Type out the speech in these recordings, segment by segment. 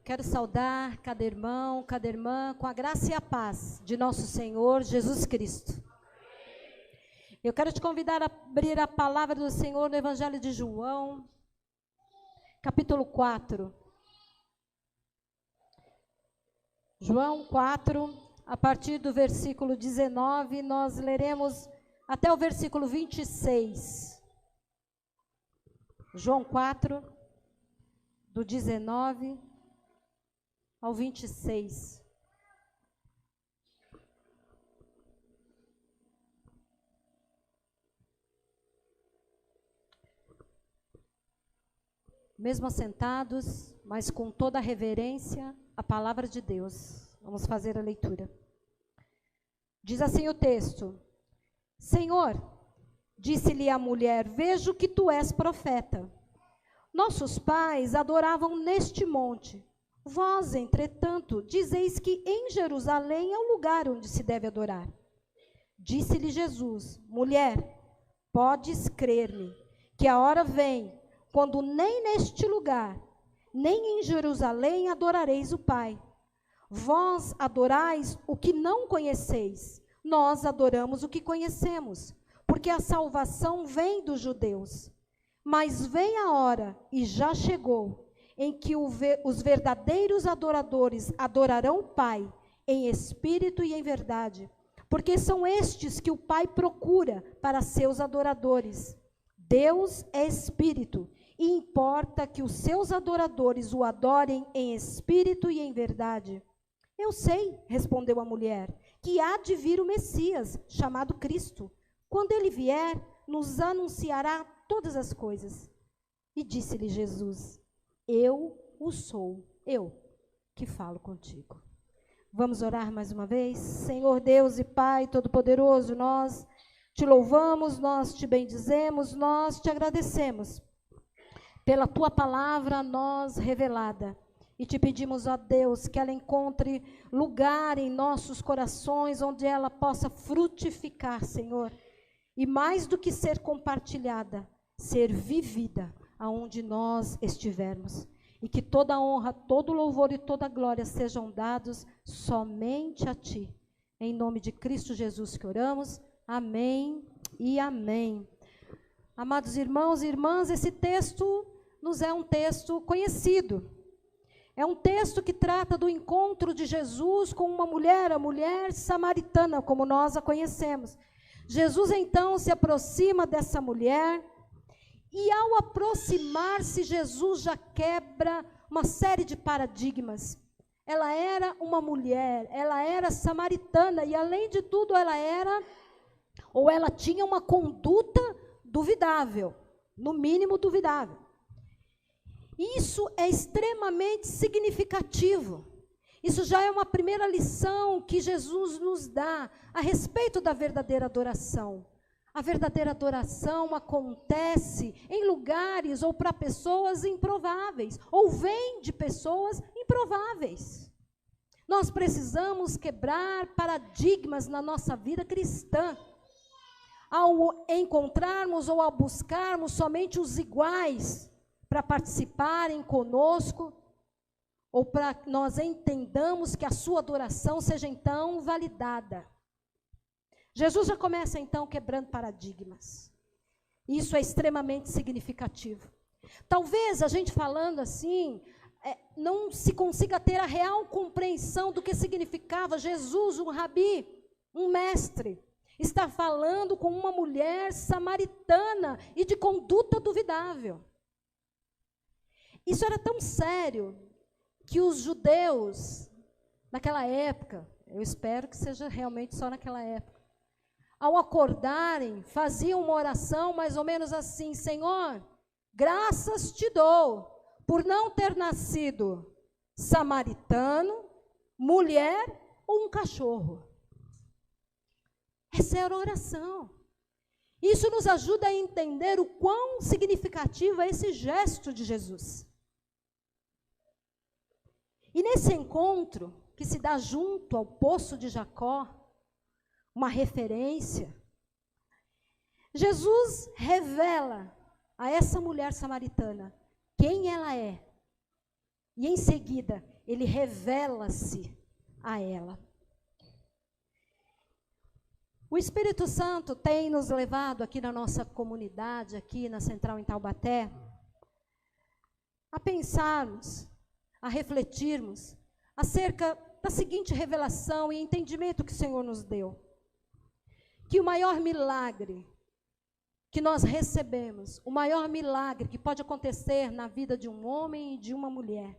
Quero saudar cada irmão, cada irmã, com a graça e a paz de nosso Senhor Jesus Cristo. Eu quero te convidar a abrir a palavra do Senhor no Evangelho de João, capítulo 4. João 4, a partir do versículo 19, nós leremos até o versículo 26. João 4, do 19 ao 26. Mesmo assentados, mas com toda a reverência, a palavra de Deus. Vamos fazer a leitura. Diz assim o texto: Senhor, disse-lhe a mulher, vejo que tu és profeta. Nossos pais adoravam neste monte. Vós, entretanto, dizeis que em Jerusalém é o lugar onde se deve adorar. Disse-lhe Jesus, mulher, podes crer-me, que a hora vem, quando nem neste lugar, nem em Jerusalém adorareis o Pai. Vós adorais o que não conheceis, nós adoramos o que conhecemos, porque a salvação vem dos judeus. Mas vem a hora, e já chegou, em que os verdadeiros adoradores adorarão o Pai, em espírito e em verdade, porque são estes que o Pai procura para seus adoradores. Deus é espírito, e importa que os seus adoradores o adorem em espírito e em verdade. Eu sei, respondeu a mulher, que há de vir o Messias, chamado Cristo. Quando ele vier, nos anunciará todas as coisas. E disse-lhe Jesus, eu o sou, eu que falo contigo. Vamos orar mais uma vez? Senhor Deus e Pai Todo-Poderoso, nós te louvamos, nós te bendizemos, nós te agradecemos pela tua palavra a nós revelada. E te pedimos, ó Deus, que ela encontre lugar em nossos corações, onde ela possa frutificar, Senhor. E mais do que ser compartilhada, ser vivida aonde nós estivermos. E que toda honra, todo louvor e toda glória sejam dados somente a Ti. Em nome de Cristo Jesus que oramos. Amém e amém. Amados irmãos e irmãs, esse texto nos é um texto conhecido. É um texto que trata do encontro de Jesus com uma mulher, a mulher samaritana, como nós a conhecemos. Jesus então se aproxima dessa mulher e ao aproximar-se, Jesus já quebra uma série de paradigmas. Ela era uma mulher, ela era samaritana e além de tudo ela tinha uma conduta duvidável, no mínimo duvidável. Isso é extremamente significativo. Isso já é uma primeira lição que Jesus nos dá a respeito da verdadeira adoração. A verdadeira adoração acontece em lugares ou para pessoas improváveis, ou vem de pessoas improváveis. Nós precisamos quebrar paradigmas na nossa vida cristã. Ao encontrarmos ou ao buscarmos somente os iguais para participarem conosco, ou para que nós entendamos que a sua adoração seja então validada. Jesus já começa então quebrando paradigmas. Isso é extremamente significativo. Talvez a gente falando assim, não se consiga ter a real compreensão do que significava Jesus, um rabi, um mestre, estar falando com uma mulher samaritana e de conduta duvidável. Isso era tão sério que os judeus, naquela época, eu espero que seja realmente só naquela época, ao acordarem, faziam uma oração mais ou menos assim: Senhor, graças te dou por não ter nascido samaritano, mulher ou um cachorro. Essa era a oração. Isso nos ajuda a entender o quão significativo é esse gesto de Jesus. E nesse encontro, que se dá junto ao poço de Jacó, uma referência, Jesus revela a essa mulher samaritana quem ela é E em seguida, ele revela-se a ela. O Espírito Santo tem nos levado aqui na nossa comunidade, aqui na Central em Taubaté, a pensarmos, a refletirmos acerca da seguinte revelação e entendimento que o Senhor nos deu. Que o maior milagre que nós recebemos, o maior milagre que pode acontecer na vida de um homem e de uma mulher,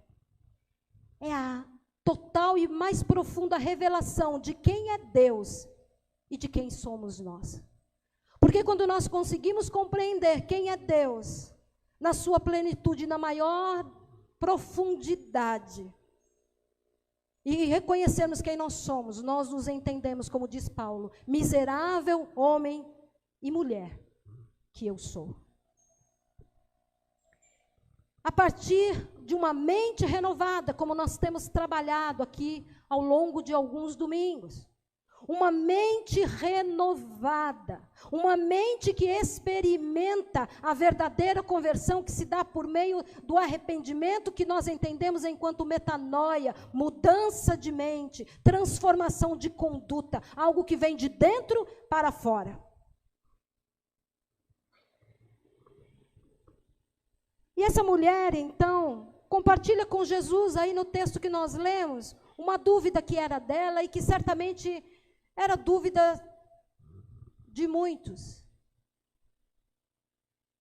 é a total e mais profunda revelação de quem é Deus e de quem somos nós. Porque quando nós conseguimos compreender quem é Deus, na sua plenitude, na maior profundidade, e reconhecermos quem nós somos, nós nos entendemos, como diz Paulo, miserável homem e mulher que eu sou. A partir de uma mente renovada, como nós temos trabalhado aqui ao longo de alguns domingos, uma mente renovada, uma mente que experimenta a verdadeira conversão que se dá por meio do arrependimento que nós entendemos enquanto metanoia, mudança de mente, transformação de conduta, algo que vem de dentro para fora. E essa mulher, então, compartilha com Jesus, aí no texto que nós lemos, uma dúvida que era dela e que certamente era dúvida de muitos.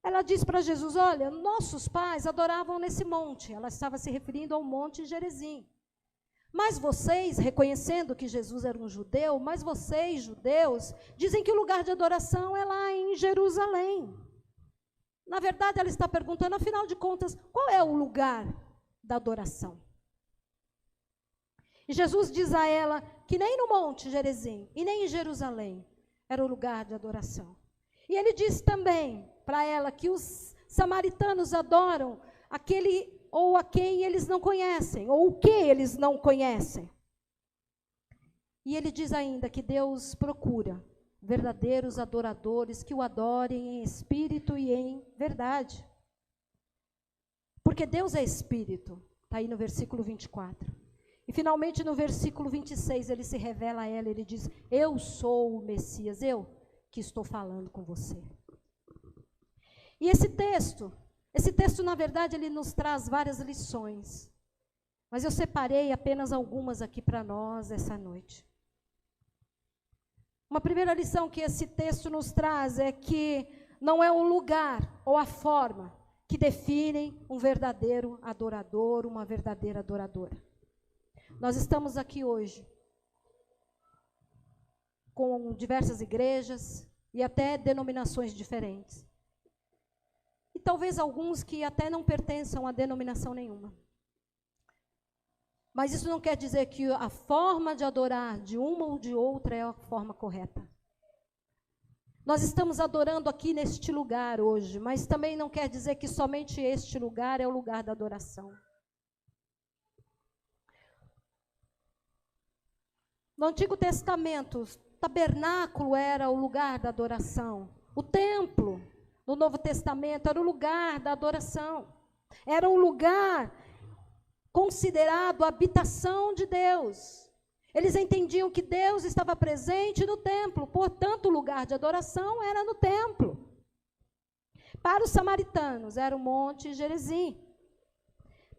Ela diz para Jesus, olha, nossos pais adoravam nesse monte. Ela estava se referindo ao monte Gerizim. Mas vocês, reconhecendo que Jesus era um judeu, mas vocês, judeus, dizem que o lugar de adoração é lá em Jerusalém. Na verdade, ela está perguntando, afinal de contas, qual é o lugar da adoração? E Jesus diz a ela que nem no monte Gerizim e nem em Jerusalém era o lugar de adoração. E ele diz também para ela que os samaritanos adoram aquele ou a quem eles não conhecem, ou o que eles não conhecem. E ele diz ainda que Deus procura verdadeiros adoradores que o adorem em espírito e em verdade. Porque Deus é espírito, está aí no versículo 24. E finalmente no versículo 26 ele se revela a ela, ele diz, eu sou o Messias, eu que estou falando com você. E esse texto na verdade ele nos traz várias lições, mas eu separei apenas algumas aqui para nós essa noite. Uma primeira lição que esse texto nos traz é que não é o lugar ou a forma que definem um verdadeiro adorador, uma verdadeira adoradora. Nós estamos aqui hoje com diversas igrejas e até denominações diferentes. E talvez alguns que até não pertençam a denominação nenhuma. Mas isso não quer dizer que a forma de adorar de uma ou de outra é a forma correta. Nós estamos adorando aqui neste lugar hoje, mas também não quer dizer que somente este lugar é o lugar da adoração. No Antigo Testamento, o tabernáculo era o lugar da adoração. O templo, no Novo Testamento, era o lugar da adoração. Era um lugar considerado a habitação de Deus. Eles entendiam que Deus estava presente no templo, portanto, o lugar de adoração era no templo. Para os samaritanos, era o Monte Gerizim.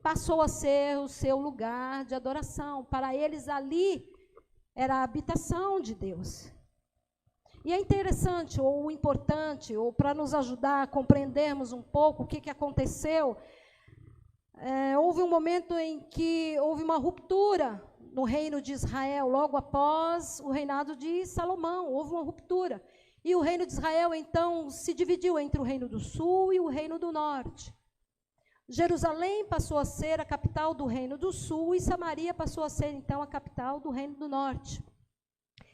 Passou a ser o seu lugar de adoração. Para eles, ali era a habitação de Deus. E é interessante, ou importante, ou para nos ajudar a compreendermos um pouco o que aconteceu, houve um momento em que houve uma ruptura no reino de Israel, logo após o reinado de Salomão, houve uma ruptura. E o reino de Israel, então, se dividiu entre o reino do sul e o reino do norte. Jerusalém passou a ser a capital do reino do sul e Samaria passou a ser, então, a capital do reino do norte.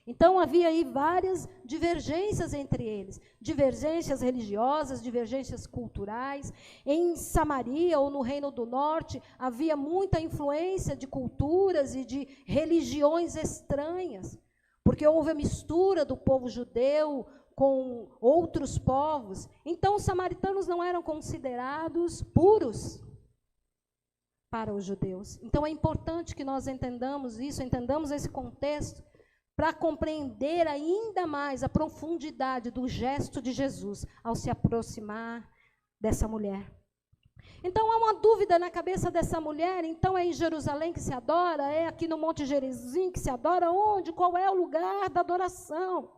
Então, havia aí várias divergências entre eles, divergências religiosas, divergências culturais. Em Samaria, ou no Reino do Norte, havia muita influência de culturas e de religiões estranhas, porque houve a mistura do povo judeu com outros povos. Então, os samaritanos não eram considerados puros. para os judeus. Então é importante que nós entendamos isso, entendamos esse contexto, para compreender ainda mais a profundidade do gesto de Jesus ao se aproximar dessa mulher. Então há uma dúvida na cabeça dessa mulher, então é em Jerusalém que se adora, é aqui no Monte Gerizim que se adora, onde? Qual é o lugar da adoração?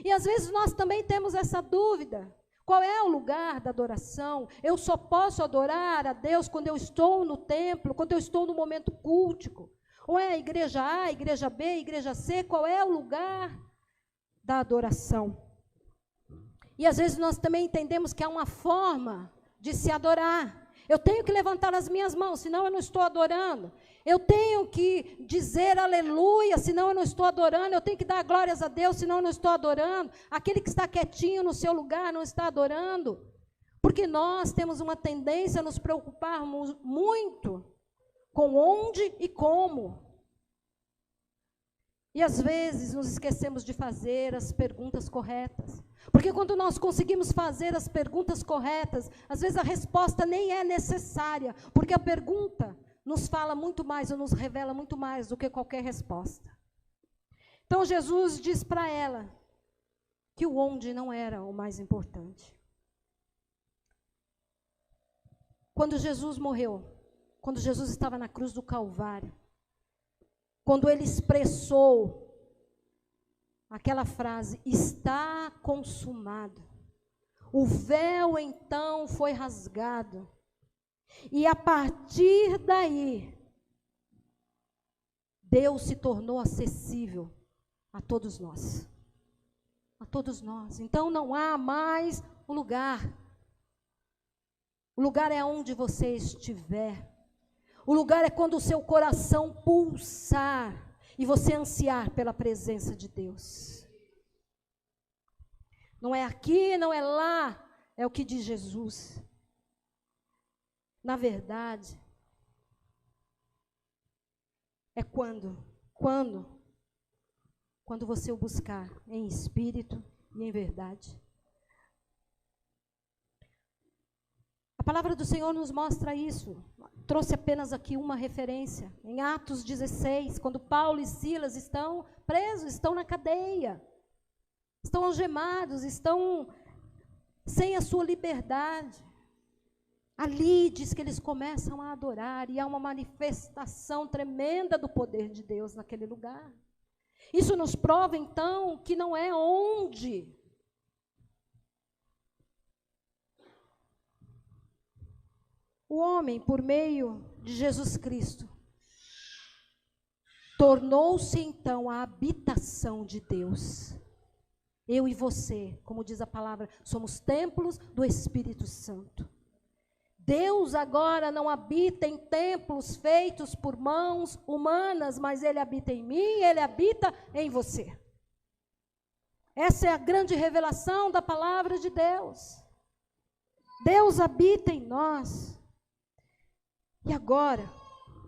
E às vezes nós também temos essa dúvida, qual é o lugar da adoração? Eu só posso adorar a Deus quando eu estou no templo, quando eu estou no momento cultico. Ou é a igreja A, igreja B, igreja C, qual é o lugar da adoração? E às vezes nós também entendemos que há uma forma de se adorar. Eu tenho que levantar as minhas mãos, senão eu não estou adorando. Eu tenho que dizer aleluia, senão eu não estou adorando. Eu tenho que dar glórias a Deus, senão eu não estou adorando. Aquele que está quietinho no seu lugar não está adorando. Porque nós temos uma tendência a nos preocuparmos muito com onde e como. E às vezes nos esquecemos de fazer as perguntas corretas. Porque quando nós conseguimos fazer as perguntas corretas, às vezes a resposta nem é necessária, porque a pergunta nos fala muito mais, ou nos revela muito mais do que qualquer resposta. Então Jesus diz para ela que o onde não era o mais importante. Quando Jesus morreu, quando Jesus estava na cruz do Calvário, quando ele expressou aquela frase, está consumado, o véu então foi rasgado, e a partir daí, Deus se tornou acessível a todos nós. A todos nós. Então não há mais o lugar. O lugar é onde você estiver. O lugar é quando o seu coração pulsar e você ansiar pela presença de Deus. Não é aqui, não é lá, é o que diz Jesus. Na verdade, é quando você o buscar em espírito e em verdade. A palavra do Senhor nos mostra isso. Trouxe apenas aqui uma referência. Em Atos 16, quando Paulo e Silas estão presos, estão na cadeia, estão algemados, estão sem a sua liberdade. Ali diz que eles começam a adorar e há uma manifestação tremenda do poder de Deus naquele lugar. Isso nos prova, então, que não é onde. O homem, por meio de Jesus Cristo, tornou-se, então, a habitação de Deus. Eu e você, como diz a palavra, somos templos do Espírito Santo. Deus agora não habita em templos feitos por mãos humanas, mas Ele habita em mim, Ele habita em você. Essa é a grande revelação da palavra de Deus. Deus habita em nós. E agora,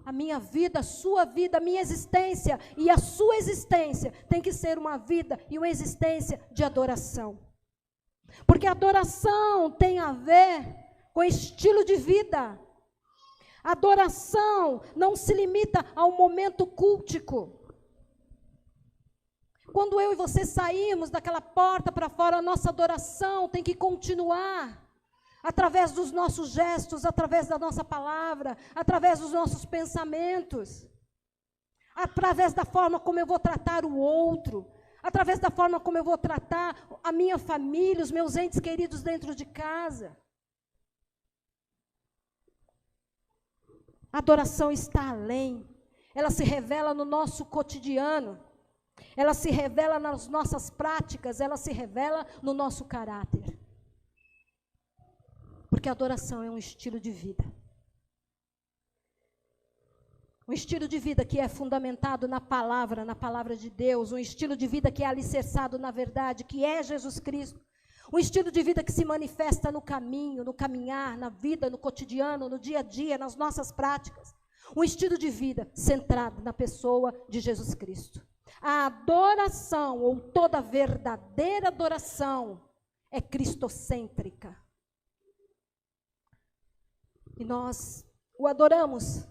a minha vida, a sua vida, a minha existência e a sua existência tem que ser uma vida e uma existência de adoração. Porque a adoração tem a ver com estilo de vida. A adoração não se limita ao momento cultico. Quando eu e você saímos daquela porta para fora, a nossa adoração tem que continuar. Através dos nossos gestos, através da nossa palavra, através dos nossos pensamentos, através da forma como eu vou tratar o outro, através da forma como eu vou tratar a minha família, os meus entes queridos dentro de casa. A adoração está além, ela se revela no nosso cotidiano, ela se revela nas nossas práticas, ela se revela no nosso caráter. Porque a adoração é um estilo de vida. Um estilo de vida que é fundamentado na palavra de Deus, um estilo de vida que é alicerçado na verdade, que é Jesus Cristo. Um estilo de vida que se manifesta no caminho, no caminhar, na vida, no cotidiano, no dia a dia, nas nossas práticas. Um estilo de vida centrado na pessoa de Jesus Cristo. A adoração, ou toda verdadeira adoração, é cristocêntrica. E nós o adoramos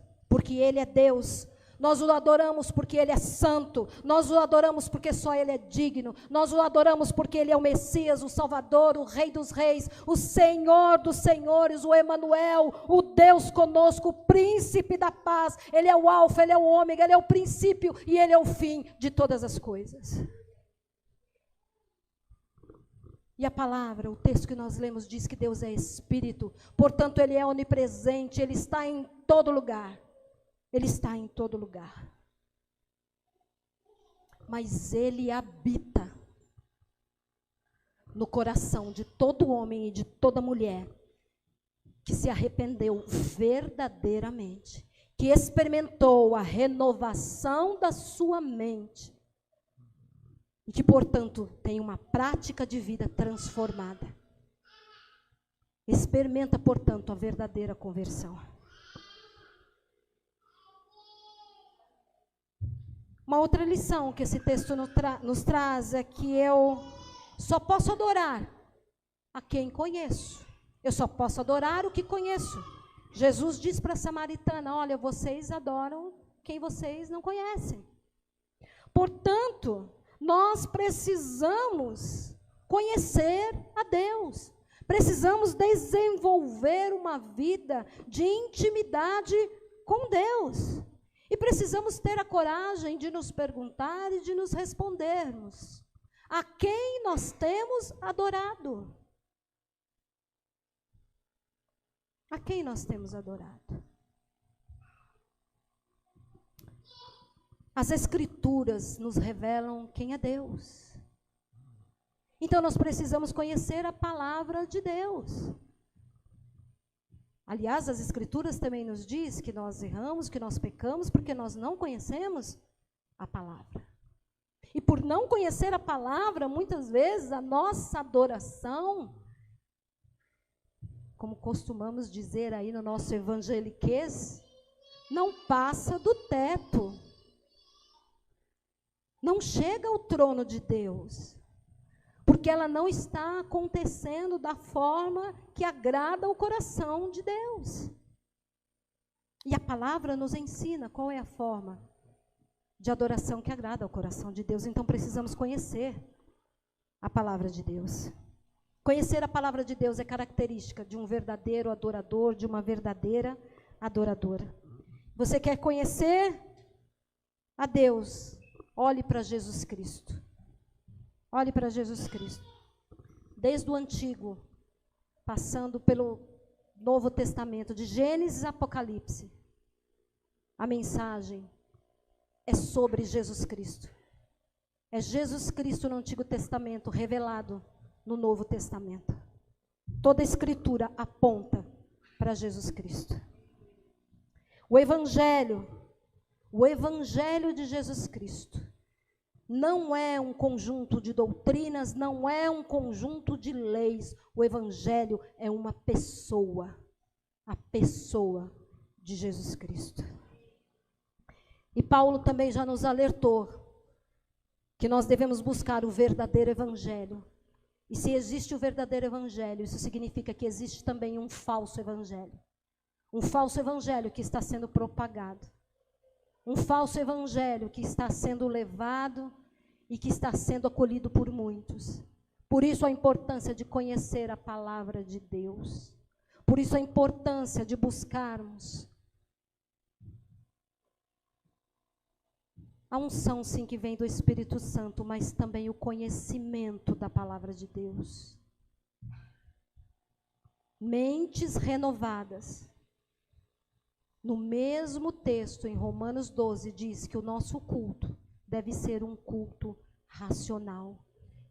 porque Ele é Deus. Nós o adoramos porque Ele é santo. Nós o adoramos porque só Ele é digno. Nós o adoramos porque Ele é o Messias, o Salvador, o Rei dos Reis, o Senhor dos Senhores, o Emanuel, o Deus conosco, o Príncipe da paz. Ele é o Alfa, Ele é o Ômega, Ele é o princípio e Ele é o fim de todas as coisas. E a palavra, o texto que nós lemos diz que Deus é Espírito, portanto Ele é onipresente, Ele está em todo lugar. Ele está em todo lugar. Mas Ele habita no coração de todo homem e de toda mulher que se arrependeu verdadeiramente, que experimentou a renovação da sua mente e que, portanto, tem uma prática de vida transformada. Experimenta, portanto, a verdadeira conversão. Uma outra lição que esse texto nos traz é que eu só posso adorar a quem conheço. Eu só posso adorar o que conheço. Jesus diz para a samaritana, olha, vocês adoram quem vocês não conhecem. Portanto, nós precisamos conhecer a Deus. Precisamos desenvolver uma vida de intimidade com Deus. E precisamos ter a coragem de nos perguntar e de nos respondermos. A quem nós temos adorado? A quem nós temos adorado? As Escrituras nos revelam quem é Deus. Então nós precisamos conhecer a palavra de Deus. Aliás, as Escrituras também nos diz que nós erramos, que nós pecamos, porque nós não conhecemos a palavra. E por não conhecer a palavra, muitas vezes a nossa adoração, como costumamos dizer aí no nosso evangeliquez, não passa do teto. Não chega ao trono de Deus. Porque ela não está acontecendo da forma que agrada ao coração de Deus. E a palavra nos ensina qual é a forma de adoração que agrada ao coração de Deus. Então precisamos conhecer a palavra de Deus. Conhecer a palavra de Deus é característica de um verdadeiro adorador, de uma verdadeira adoradora. Você quer conhecer a Deus? Olhe para Jesus Cristo. Olhe para Jesus Cristo. Desde o Antigo, passando pelo Novo Testamento, de Gênesis a Apocalipse, a mensagem é sobre Jesus Cristo. É Jesus Cristo no Antigo Testamento, revelado no Novo Testamento. Toda a Escritura aponta para Jesus Cristo. O Evangelho de Jesus Cristo, não é um conjunto de doutrinas, não é um conjunto de leis. O Evangelho é uma pessoa, a pessoa de Jesus Cristo. E Paulo também já nos alertou que nós devemos buscar o verdadeiro Evangelho. E se existe o verdadeiro Evangelho, isso significa que existe também um falso Evangelho. Um falso Evangelho que está sendo propagado. Um falso evangelho que está sendo levado e que está sendo acolhido por muitos. Por isso a importância de conhecer a palavra de Deus. Por isso a importância de buscarmos a unção, sim, que vem do Espírito Santo, mas também o conhecimento da palavra de Deus. Mentes renovadas. No mesmo texto, em Romanos 12, diz que o nosso culto deve ser um culto racional,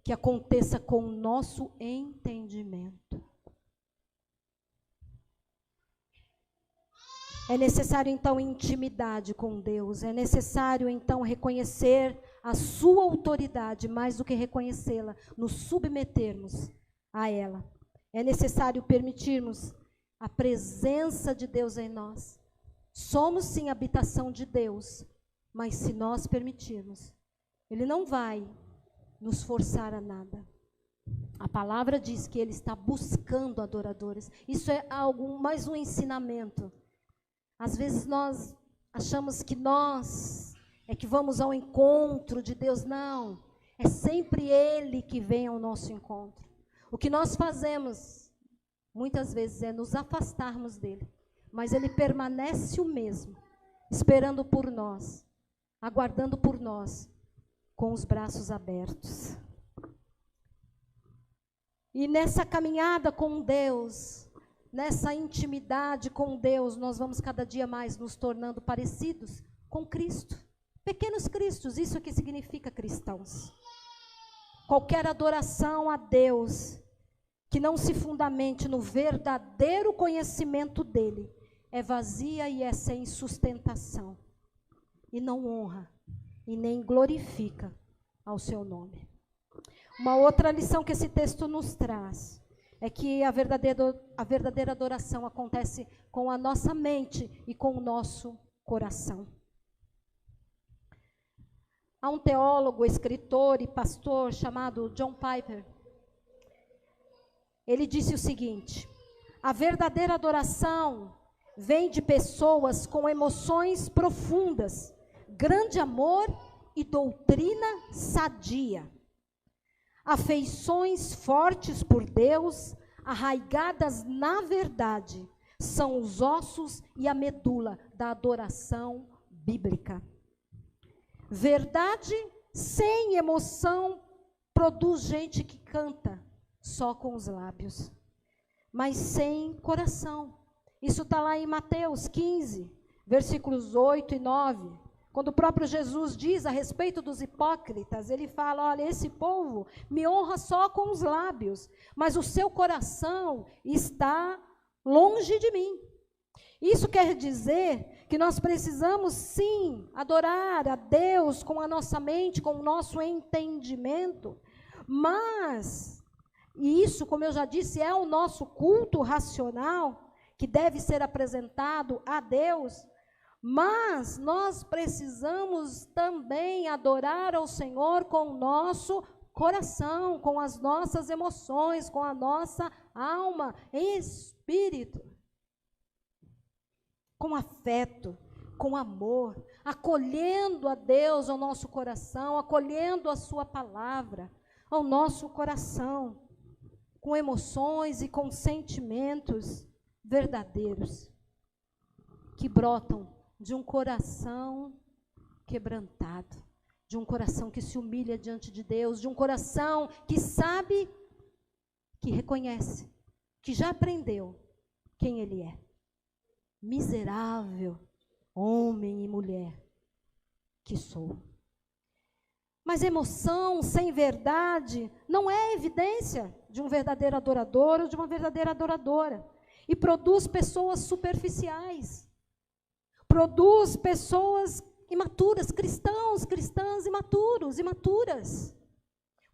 que aconteça com o nosso entendimento. É necessário, então, intimidade com Deus, é necessário, então, reconhecer a sua autoridade, mais do que reconhecê-la, nos submetermos a ela. É necessário permitirmos a presença de Deus em nós. Somos, sim, habitação de Deus, mas se nós permitirmos, Ele não vai nos forçar a nada. A palavra diz que Ele está buscando adoradores. Isso é algo, mais um ensinamento. Às vezes nós achamos que nós é que vamos ao encontro de Deus. Não, é sempre Ele que vem ao nosso encontro. O que nós fazemos, muitas vezes, é nos afastarmos dEle, mas Ele permanece o mesmo, esperando por nós, aguardando por nós, com os braços abertos. E nessa caminhada com Deus, nessa intimidade com Deus, nós vamos cada dia mais nos tornando parecidos com Cristo. Pequenos cristos, isso é que significa cristãos. Qualquer adoração a Deus que não se fundamente no verdadeiro conhecimento dEle é vazia e é sem sustentação. E não honra e nem glorifica ao seu nome. Uma outra lição que esse texto nos traz é que a verdadeira adoração acontece com a nossa mente e com o nosso coração. Há um teólogo, escritor e pastor chamado John Piper. Ele disse o seguinte: a verdadeira adoração vem de pessoas com emoções profundas, grande amor e doutrina sadia. Afeições fortes por Deus, arraigadas na verdade, são os ossos e a medula da adoração bíblica. Verdade sem emoção produz gente que canta só com os lábios, mas sem coração. Isso está lá em Mateus 15, versículos 8 e 9. Quando o próprio Jesus diz a respeito dos hipócritas, ele fala: olha, esse povo me honra só com os lábios, mas o seu coração está longe de mim. Isso quer dizer que nós precisamos sim adorar a Deus com a nossa mente, com o nosso entendimento, mas, e isso, como eu já disse, é o nosso culto racional, que deve ser apresentado a Deus. Mas nós precisamos também adorar ao Senhor com o nosso coração, com as nossas emoções, com a nossa alma, em espírito, com afeto, com amor, acolhendo a Deus ao nosso coração, acolhendo a sua palavra ao nosso coração, com emoções e com sentimentos verdadeiros, que brotam de um coração quebrantado, de um coração que se humilha diante de Deus, de um coração que sabe, que reconhece, que já aprendeu quem Ele é. Miserável homem e mulher que sou. Mas emoção sem verdade não é evidência de um verdadeiro adorador ou de uma verdadeira adoradora. E produz pessoas superficiais. Produz pessoas imaturas, cristãs imaturos, imaturas.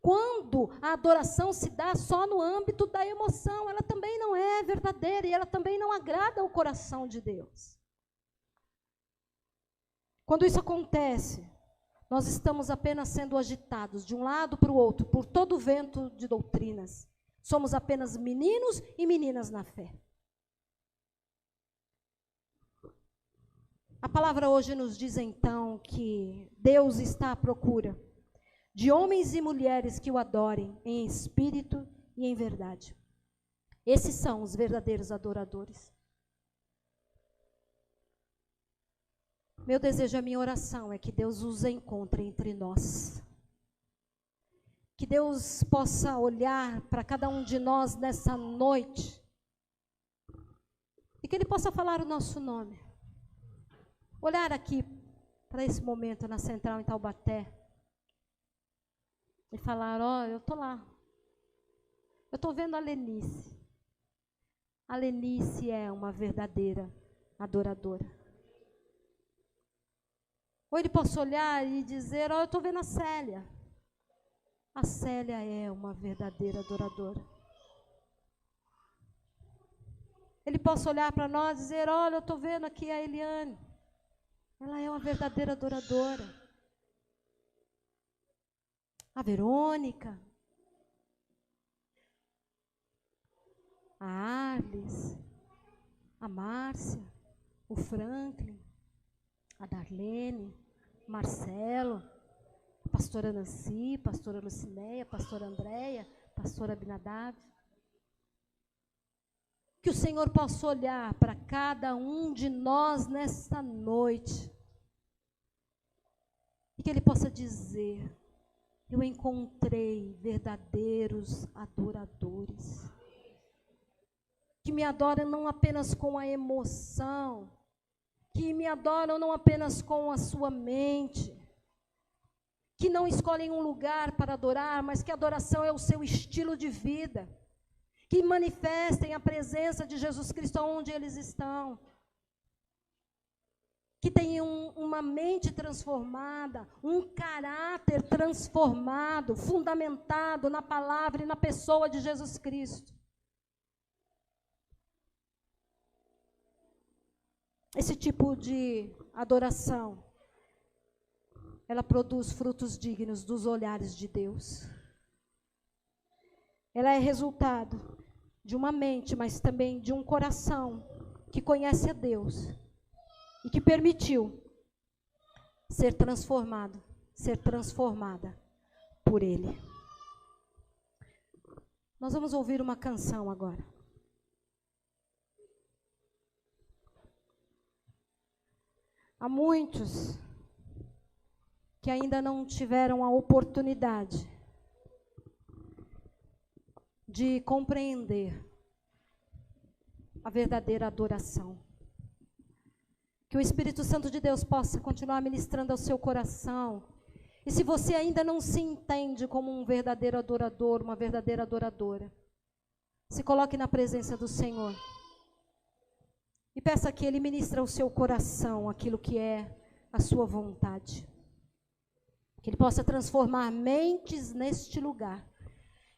Quando a adoração se dá só no âmbito da emoção, ela também não é verdadeira e ela também não agrada ao coração de Deus. Quando isso acontece, nós estamos apenas sendo agitados de um lado para o outro por todo o vento de doutrinas. Somos apenas meninos e meninas na fé. A palavra hoje nos diz então que Deus está à procura de homens e mulheres que o adorem em espírito e em verdade. Esses são os verdadeiros adoradores. Meu desejo, a minha oração é que Deus os encontre entre nós. Que Deus possa olhar para cada um de nós nessa noite e que Ele possa falar o nosso nome. Olhar aqui para esse momento na Central em Taubaté e falar: ó, eu estou lá. Eu estou vendo a Lenice. A Lenice é uma verdadeira adoradora. Ou ele possa olhar e dizer: ó, eu estou vendo a Célia. A Célia é uma verdadeira adoradora. Ele possa olhar para nós e dizer: olha, eu estou vendo aqui a Eliane. Ela é uma verdadeira adoradora. A Verônica, a Arles, a Márcia, o Franklin, a Darlene, Marcelo, a pastora Nancy, pastora Lucinéia, pastora Andréia, pastora Abinadab. Que o Senhor possa olhar para cada um de nós nesta noite. E que Ele possa dizer: eu encontrei verdadeiros adoradores. Que me adoram não apenas com a emoção, que me adoram não apenas com a sua mente, que não escolhem um lugar para adorar, mas que a adoração é o seu estilo de vida, que manifestem a presença de Jesus Cristo onde eles estão, que tenham uma mente transformada, um caráter transformado, fundamentado na palavra e na pessoa de Jesus Cristo. Esse tipo de adoração, ela produz frutos dignos dos olhares de Deus. Ela é resultado de uma mente, mas também de um coração que conhece a Deus e que permitiu ser transformado, ser transformada por Ele. Nós vamos ouvir uma canção agora. Há muitos que ainda não tiveram a oportunidade de compreender a verdadeira adoração. Que o Espírito Santo de Deus possa continuar ministrando ao seu coração. E se você ainda não se entende como um verdadeiro adorador, uma verdadeira adoradora, se coloque na presença do Senhor. E peça que Ele ministre ao seu coração aquilo que é a sua vontade. Que Ele possa transformar mentes neste lugar.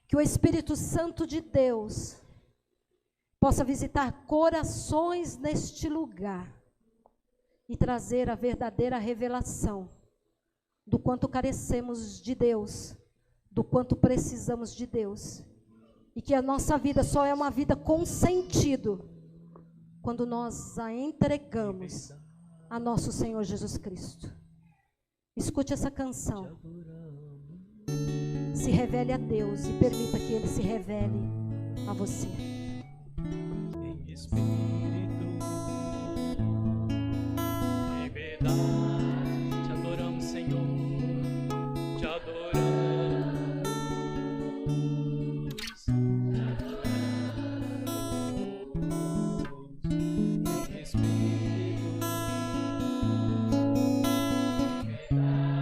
Que o Espírito Santo de Deus possa visitar corações neste lugar e trazer a verdadeira revelação do quanto carecemos de Deus, do quanto precisamos de Deus. E que a nossa vida só é uma vida com sentido quando nós a entregamos a nosso Senhor Jesus Cristo. Escute essa canção. Se revele a Deus e permita que Ele se revele a você. Em espírito, em verdade, te adoramos, Senhor, te adoramos. Em espírito, em verdade,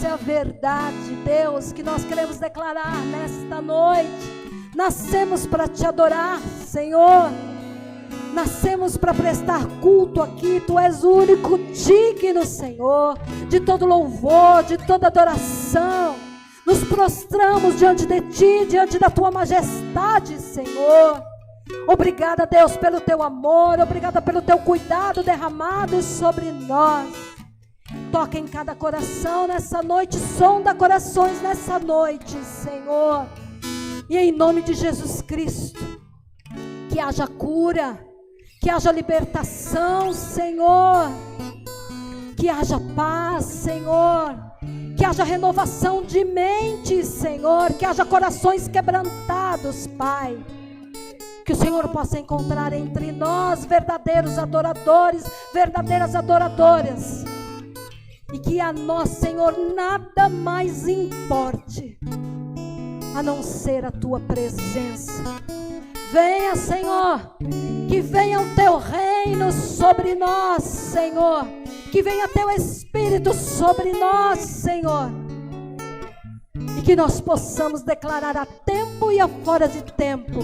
essa é a verdade, Deus, que nós queremos declarar nesta noite. Nascemos para te adorar, Senhor. Nascemos para prestar culto aqui. Tu és o único digno, Senhor, de todo louvor, de toda adoração. Nos prostramos diante de Ti, diante da Tua majestade, Senhor. Obrigada, Deus, pelo Teu amor. Obrigada pelo Teu cuidado derramado sobre nós. Toca em cada coração nessa noite. Sonda corações nessa noite, Senhor. E em nome de Jesus Cristo, que haja cura, que haja libertação, Senhor. Que haja paz, Senhor. Que haja renovação de mente, Senhor. Que haja corações quebrantados, Pai. Que o Senhor possa encontrar entre nós verdadeiros adoradores, verdadeiras adoradoras. E que a nós, Senhor, nada mais importe a não ser a Tua presença. Venha, Senhor, que venha o Teu reino sobre nós, Senhor. Que venha Teu Espírito sobre nós, Senhor. E que nós possamos declarar a tempo e a fora de tempo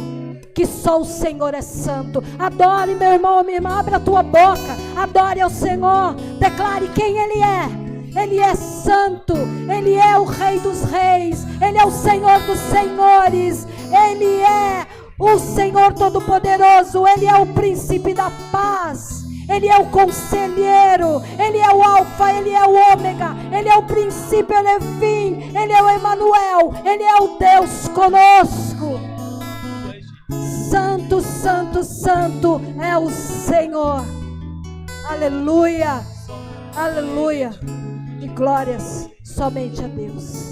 que só o Senhor é santo. Adore, meu irmão, minha irmã, abra a tua boca, adore ao Senhor, declare quem Ele é. Ele é santo, Ele é o Rei dos Reis, Ele é o Senhor dos Senhores, Ele é o Senhor Todo-Poderoso, Ele é o Príncipe da Paz, Ele é o Conselheiro, Ele é o Alfa, Ele é o Ômega, Ele é o princípio, Ele é o fim, Ele é o Emanuel, Ele é o Deus conosco. Santo, santo, santo é o Senhor. Aleluia, aleluia. E glórias somente a Deus.